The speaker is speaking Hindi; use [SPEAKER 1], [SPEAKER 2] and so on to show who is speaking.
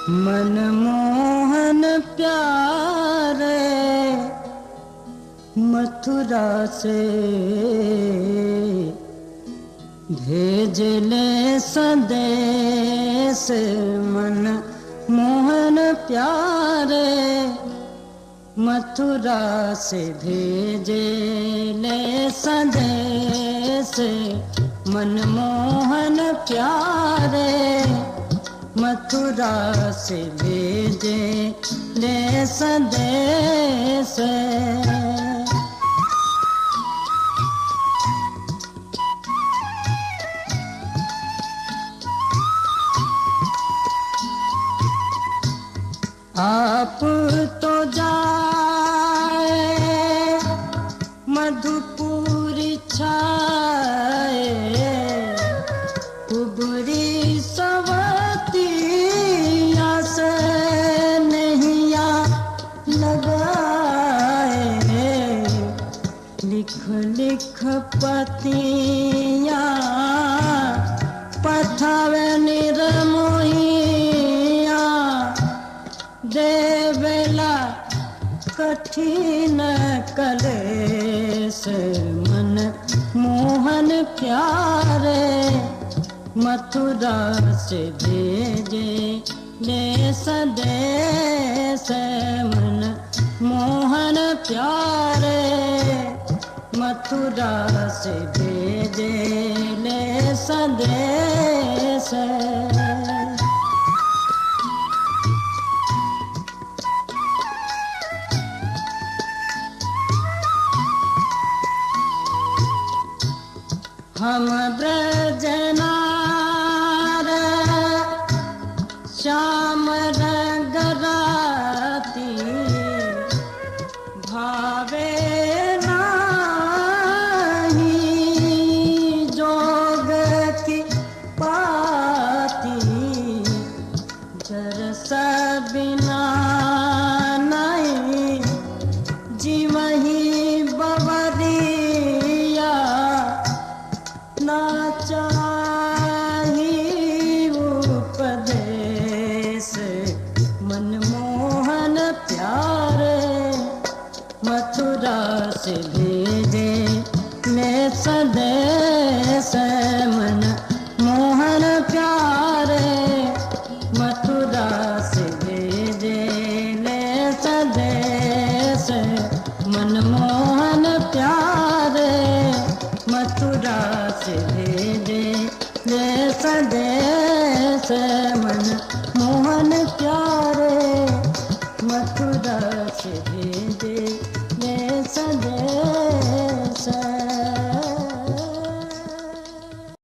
[SPEAKER 1] मनमोहन प्यारे मथुरा से भेजले संदेश। मनमोहन प्यारे मथुरा से भेजले संदेश। मनमोहन प्यारे मथुरा से भेजे ले संदेश। आप तो जाए मधुपुर छाए, उबरी सवतिया से नैया लगाए। लिख लिख पतिया पठावे निर्मोहिया, देवेला कठिन कलेश। मन मोहन प्यारे मथुरा से भेजे ले संदेश। मन मोहन प्यारे मथुरा से भेजे ले संदेश। हम ब्रजनार श्याम रंगराती, भावे नाही जोग की पाती। जरस बिना नहीं जीवही बवरिया, ना चाही उपदेश। मनमोहन प्यारे मथुरा से भेजे ले संदेश। मनमोहन प्यारे मथुरा से भेजे ले संदेश। मनमोहन प्यारे मथुरा से भेजे ले संदेश।